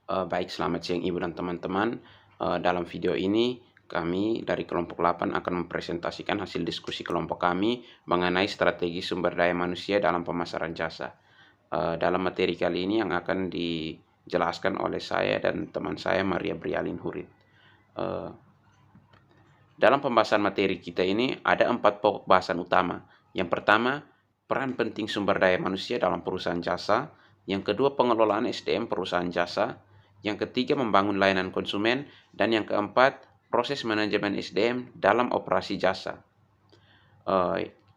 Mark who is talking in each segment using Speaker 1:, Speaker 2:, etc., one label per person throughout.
Speaker 1: Baik, selamat siang Ibu dan teman-teman. Dalam video ini kami dari kelompok 8 akan mempresentasikan hasil diskusi kelompok kami mengenai strategi sumber daya manusia dalam pemasaran jasa. Dalam materi kali ini yang akan dijelaskan oleh saya dan teman saya Maria Brialin Hurit. Eh, Dalam pembahasan materi kita ini ada 4 pokok bahasan utama. Yang pertama, peran penting sumber daya manusia dalam perusahaan jasa. Yang kedua, pengelolaan SDM perusahaan jasa. Yang ketiga, membangun layanan konsumen. Dan yang keempat, proses manajemen SDM dalam operasi jasa.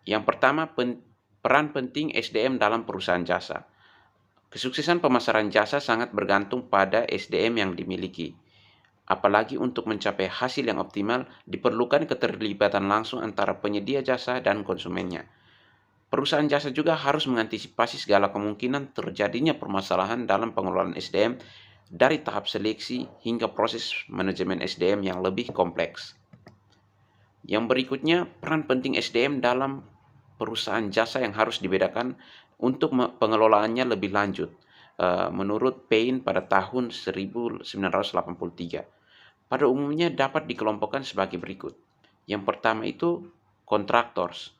Speaker 1: Yang pertama, peran penting SDM dalam perusahaan jasa. Kesuksesan pemasaran jasa sangat bergantung pada SDM yang dimiliki. Apalagi untuk mencapai hasil yang optimal, diperlukan keterlibatan langsung antara penyedia jasa dan konsumennya. Perusahaan jasa juga harus mengantisipasi segala kemungkinan terjadinya permasalahan dalam pengelolaan SDM dari tahap seleksi hingga proses manajemen SDM yang lebih kompleks. Yang berikutnya, peran penting SDM dalam perusahaan jasa yang harus dibedakan untuk pengelolaannya lebih lanjut. Menurut Payne pada tahun 1983. Pada umumnya dapat dikelompokkan sebagai berikut. Yang pertama itu contractors.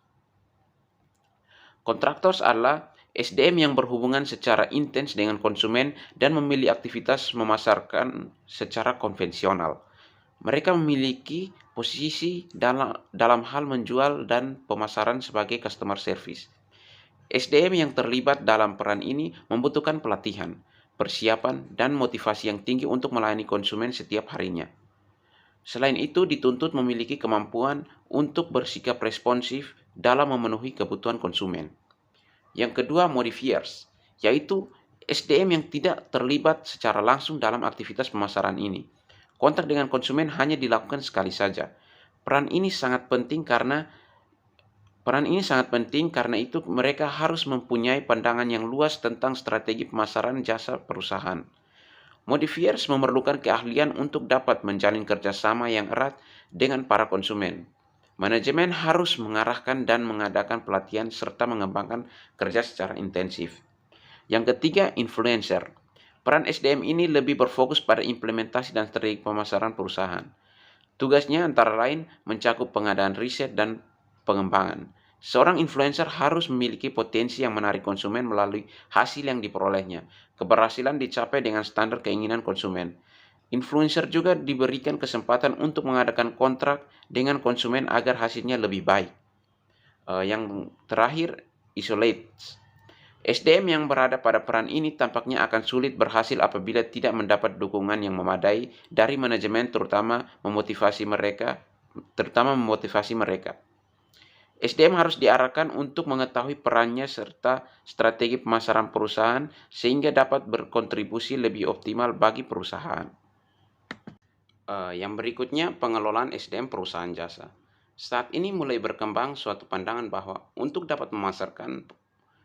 Speaker 1: Contractors adalah SDM yang berhubungan secara intens dengan konsumen dan memilih aktivitas memasarkan secara konvensional. Mereka memiliki posisi dalam hal menjual dan pemasaran sebagai customer service. SDM yang terlibat dalam peran ini membutuhkan pelatihan, persiapan, dan motivasi yang tinggi untuk melayani konsumen setiap harinya. Selain itu, dituntut memiliki kemampuan untuk bersikap responsif dalam memenuhi kebutuhan konsumen. Yang kedua, modifiers, yaitu SDM yang tidak terlibat secara langsung dalam aktivitas pemasaran ini. Kontak dengan konsumen hanya dilakukan sekali saja. Peran ini sangat penting karena itu mereka harus mempunyai pandangan yang luas tentang strategi pemasaran jasa perusahaan. Modifiers memerlukan keahlian untuk dapat menjalin kerjasama yang erat dengan para konsumen. Manajemen harus mengarahkan dan mengadakan pelatihan serta mengembangkan kerja secara intensif. Yang ketiga, influencer. Peran SDM ini lebih berfokus pada implementasi dan strategi pemasaran perusahaan. Tugasnya antara lain mencakup pengadaan riset dan pengembangan. Seorang influencer harus memiliki potensi yang menarik konsumen melalui hasil yang diperolehnya. Keberhasilan dicapai dengan standar keinginan konsumen. Influencer juga diberikan kesempatan untuk mengadakan kontrak dengan konsumen agar hasilnya lebih baik. Yang terakhir, isolate. SDM yang berada pada peran ini tampaknya akan sulit berhasil apabila tidak mendapat dukungan yang memadai dari manajemen terutama memotivasi mereka. SDM harus diarahkan untuk mengetahui perannya serta strategi pemasaran perusahaan sehingga dapat berkontribusi lebih optimal bagi perusahaan. Yang berikutnya, pengelolaan SDM perusahaan jasa. Saat ini mulai berkembang suatu pandangan bahwa untuk dapat memasarkan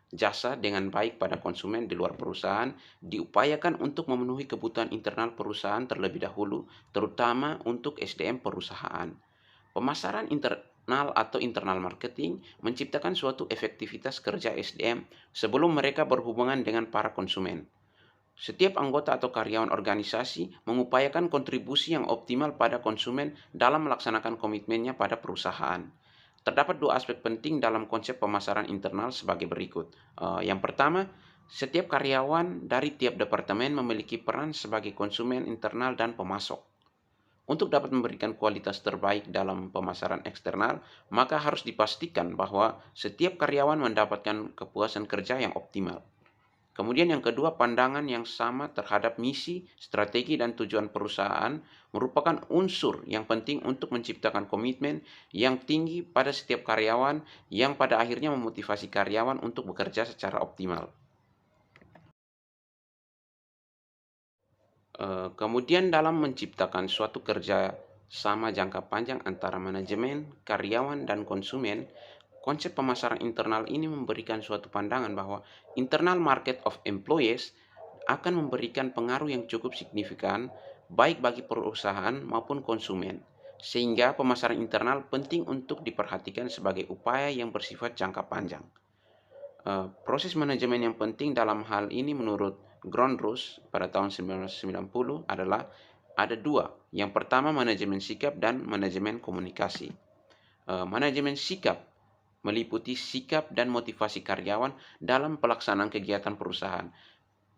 Speaker 1: jasa dengan baik pada konsumen di luar perusahaan, diupayakan untuk memenuhi kebutuhan internal perusahaan terlebih dahulu, terutama untuk SDM perusahaan. Pemasaran internal atau internal marketing menciptakan suatu efektivitas kerja SDM sebelum mereka berhubungan dengan para konsumen. Setiap anggota atau karyawan organisasi mengupayakan kontribusi yang optimal pada konsumen dalam melaksanakan komitmennya pada perusahaan. Terdapat dua aspek penting dalam konsep pemasaran internal sebagai berikut. Yang pertama, setiap karyawan dari tiap departemen memiliki peran sebagai konsumen internal dan pemasok. Untuk dapat memberikan kualitas terbaik dalam pemasaran eksternal, maka harus dipastikan bahwa setiap karyawan mendapatkan kepuasan kerja yang optimal. Kemudian yang kedua, pandangan yang sama terhadap misi, strategi, dan tujuan perusahaan merupakan unsur yang penting untuk menciptakan komitmen yang tinggi pada setiap karyawan yang pada akhirnya memotivasi karyawan untuk bekerja secara optimal. Kemudian dalam menciptakan suatu kerja sama jangka panjang antara manajemen, karyawan, dan konsumen, konsep pemasaran internal ini memberikan suatu pandangan bahwa internal market of employees akan memberikan pengaruh yang cukup signifikan baik bagi perusahaan maupun konsumen. Sehingga pemasaran internal penting untuk diperhatikan sebagai upaya yang bersifat jangka panjang. Proses manajemen yang penting dalam hal ini menurut Grundrus pada tahun 1990 adalah ada dua. Yang pertama manajemen sikap dan manajemen komunikasi. Manajemen sikap meliputi sikap dan motivasi karyawan dalam pelaksanaan kegiatan perusahaan.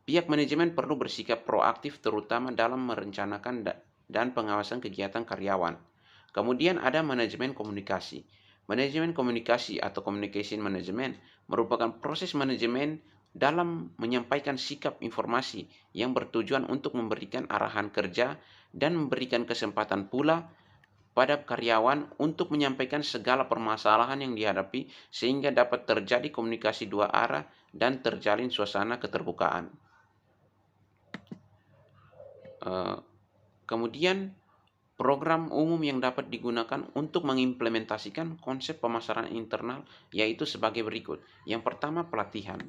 Speaker 1: Pihak manajemen perlu bersikap proaktif terutama dalam merencanakan dan pengawasan kegiatan karyawan. Kemudian ada manajemen komunikasi. Manajemen komunikasi atau communication management merupakan proses manajemen dalam menyampaikan sikap informasi yang bertujuan untuk memberikan arahan kerja dan memberikan kesempatan pula pada karyawan untuk menyampaikan segala permasalahan yang dihadapi sehingga dapat terjadi komunikasi dua arah dan terjalin suasana keterbukaan. Kemudian program umum yang dapat digunakan untuk mengimplementasikan konsep pemasaran internal yaitu sebagai berikut. Yang pertama, pelatihan.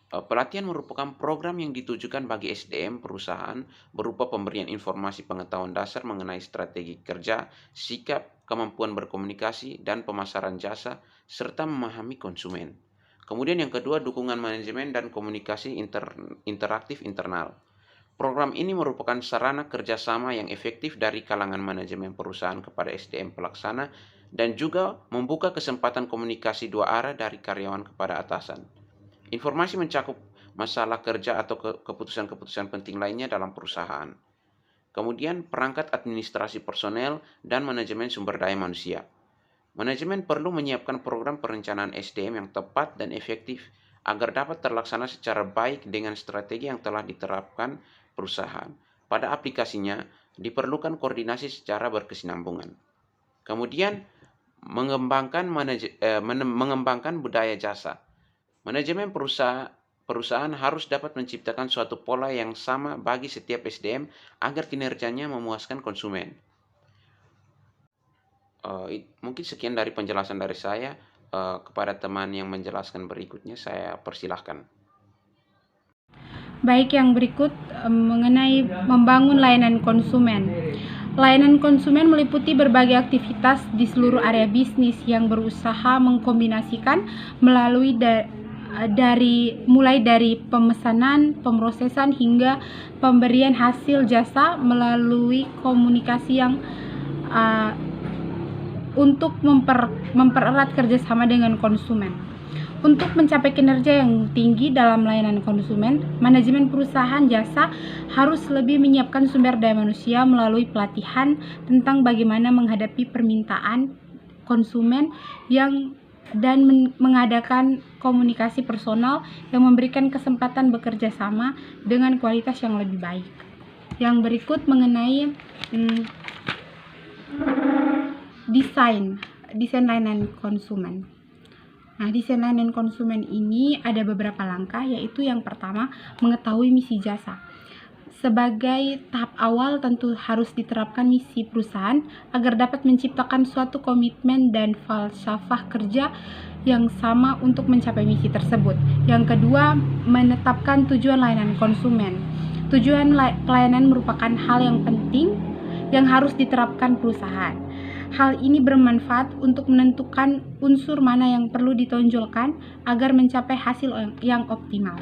Speaker 1: Pelatihan merupakan program yang ditujukan bagi SDM perusahaan berupa pemberian informasi pengetahuan dasar mengenai strategi kerja, sikap, kemampuan berkomunikasi, dan pemasaran jasa, serta memahami konsumen. Kemudian yang kedua, dukungan manajemen dan komunikasi interaktif internal. Program ini merupakan sarana kerjasama yang efektif dari kalangan manajemen perusahaan kepada SDM pelaksana dan juga membuka kesempatan komunikasi dua arah dari karyawan kepada atasan. Informasi mencakup masalah kerja atau keputusan-keputusan penting lainnya dalam perusahaan. Kemudian perangkat administrasi personel dan manajemen sumber daya manusia. Manajemen perlu menyiapkan program perencanaan SDM yang tepat dan efektif agar dapat terlaksana secara baik dengan strategi yang telah diterapkan perusahaan. Pada aplikasinya diperlukan koordinasi secara berkesinambungan. Kemudian mengembangkan budaya jasa. Manajemen perusahaan harus dapat menciptakan suatu pola yang sama bagi setiap SDM agar kinerjanya memuaskan konsumen. Mungkin sekian dari penjelasan dari saya. Kepada teman yang menjelaskan berikutnya saya persilahkan.
Speaker 2: Baik, yang berikut mengenai membangun layanan konsumen. Layanan konsumen meliputi berbagai aktivitas di seluruh area bisnis yang berusaha mengkombinasikan melalui mulai dari pemesanan, pemrosesan hingga pemberian hasil jasa melalui komunikasi yang untuk mempererat kerjasama dengan konsumen. Untuk mencapai kinerja yang tinggi dalam layanan konsumen, manajemen perusahaan jasa harus lebih menyiapkan sumber daya manusia melalui pelatihan tentang bagaimana menghadapi permintaan konsumen dan mengadakan komunikasi personal yang memberikan kesempatan bekerja sama dengan kualitas yang lebih baik. Yang berikut mengenai desain layanan konsumen. Nah, desain layanan konsumen ini ada beberapa langkah, yaitu yang pertama, mengetahui misi jasa. Sebagai tahap awal tentu harus diterapkan misi perusahaan agar dapat menciptakan suatu komitmen dan falsafah kerja yang sama untuk mencapai misi tersebut. Yang kedua, menetapkan tujuan layanan konsumen. Tujuan pelayanan merupakan hal yang penting yang harus diterapkan perusahaan. Hal ini bermanfaat untuk menentukan unsur mana yang perlu ditonjolkan agar mencapai hasil yang optimal.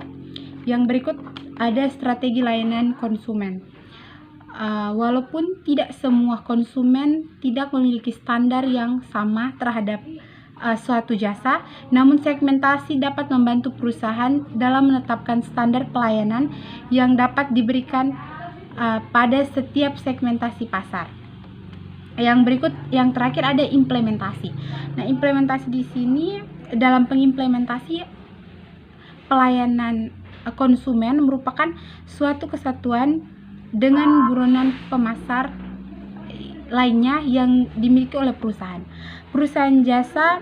Speaker 2: Yang berikut ada strategi layanan konsumen. Walaupun tidak semua konsumen tidak memiliki standar yang sama terhadap suatu jasa, namun segmentasi dapat membantu perusahaan dalam menetapkan standar pelayanan yang dapat diberikan pada setiap segmentasi pasar. Yang berikut, yang terakhir ada implementasi. Nah, implementasi di sini dalam pengimplementasi pelayanan konsumen merupakan suatu kesatuan dengan buronan pemasar lainnya yang dimiliki oleh perusahaan. Perusahaan jasa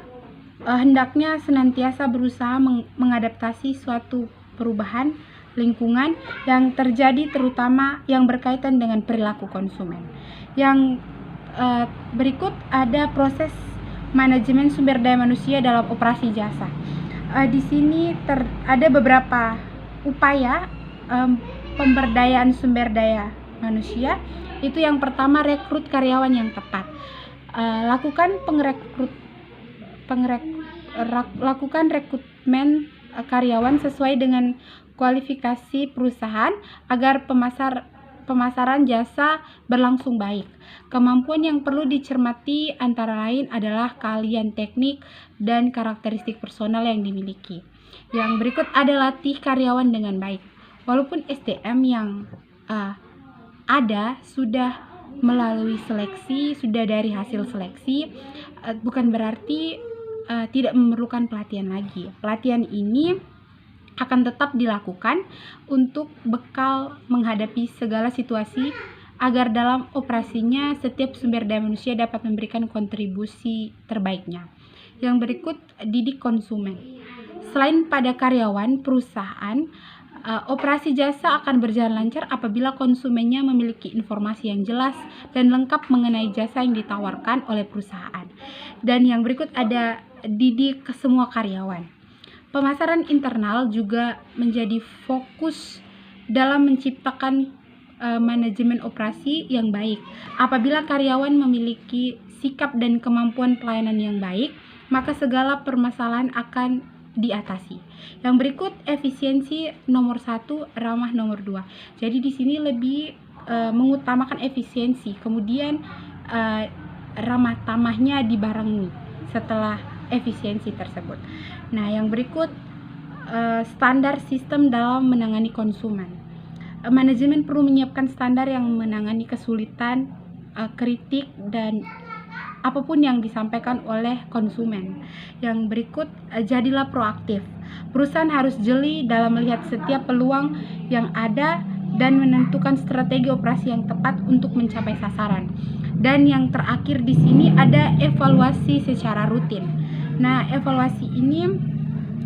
Speaker 2: hendaknya senantiasa berusaha mengadaptasi suatu perubahan lingkungan yang terjadi, terutama yang berkaitan dengan perilaku konsumen. Yang berikut ada proses manajemen sumber daya manusia dalam operasi jasa. Di sini ada beberapa upaya pemberdayaan sumber daya manusia. Itu yang pertama, rekrut karyawan yang tepat. Lakukan rekrutmen karyawan sesuai dengan kualifikasi perusahaan agar pemasaran jasa berlangsung baik. Kemampuan yang perlu dicermati antara lain adalah keahlian teknik dan karakteristik personal yang dimiliki. Yang berikut ada latih karyawan dengan baik. Walaupun SDM yang ada sudah melalui seleksi, sudah dari hasil seleksi, bukan berarti tidak memerlukan pelatihan lagi. Pelatihan ini akan tetap dilakukan untuk bekal menghadapi segala situasi agar dalam operasinya setiap sumber daya manusia dapat memberikan kontribusi terbaiknya. Yang berikut, didik konsumen. Selain pada karyawan perusahaan, operasi jasa akan berjalan lancar apabila konsumennya memiliki informasi yang jelas dan lengkap mengenai jasa yang ditawarkan oleh perusahaan. Dan yang berikut ada didik ke semua karyawan. Pemasaran internal juga menjadi fokus dalam menciptakan manajemen operasi yang baik. Apabila karyawan memiliki sikap dan kemampuan pelayanan yang baik, maka segala permasalahan akan diatasi. Yang berikut, efisiensi nomor 1, ramah nomor 2. Jadi di sini lebih mengutamakan efisiensi, kemudian ramah tamahnya dibarengi setelah efisiensi tersebut. Nah, yang berikut, standar sistem dalam menangani konsumen. Manajemen perlu menyiapkan standar yang menangani kesulitan, kritik, dan apapun yang disampaikan oleh konsumen. Yang berikut, jadilah proaktif. Perusahaan harus jeli dalam melihat setiap peluang yang ada dan menentukan strategi operasi yang tepat untuk mencapai sasaran. Dan yang terakhir di sini ada evaluasi secara rutin. Nah, evaluasi ini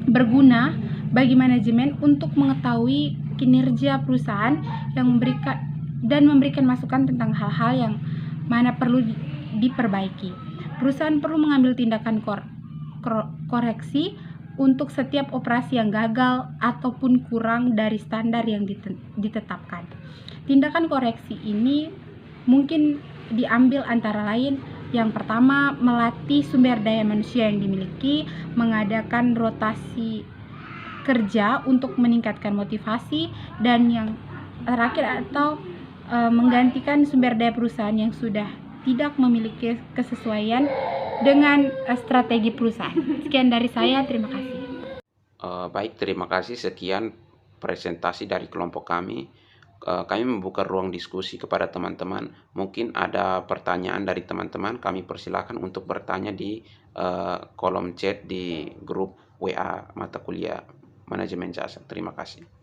Speaker 2: berguna bagi manajemen untuk mengetahui kinerja perusahaan yang memberikan masukan tentang hal-hal yang mana perlu diperbaiki. Perusahaan perlu mengambil tindakan koreksi untuk setiap operasi yang gagal ataupun kurang dari standar yang ditetapkan. Tindakan koreksi ini mungkin diambil antara lain: yang pertama, melatih sumber daya manusia yang dimiliki, mengadakan rotasi kerja untuk meningkatkan motivasi, dan yang terakhir atau menggantikan sumber daya perusahaan yang sudah tidak memiliki kesesuaian dengan strategi perusahaan. Sekian dari saya, terima kasih.
Speaker 1: Baik, terima kasih. Sekian presentasi dari kelompok kami. Kami membuka ruang diskusi kepada teman-teman. Mungkin ada pertanyaan dari teman-teman, kami persilakan untuk bertanya di kolom chat di grup WA mata kuliah manajemen jasa. Terima kasih.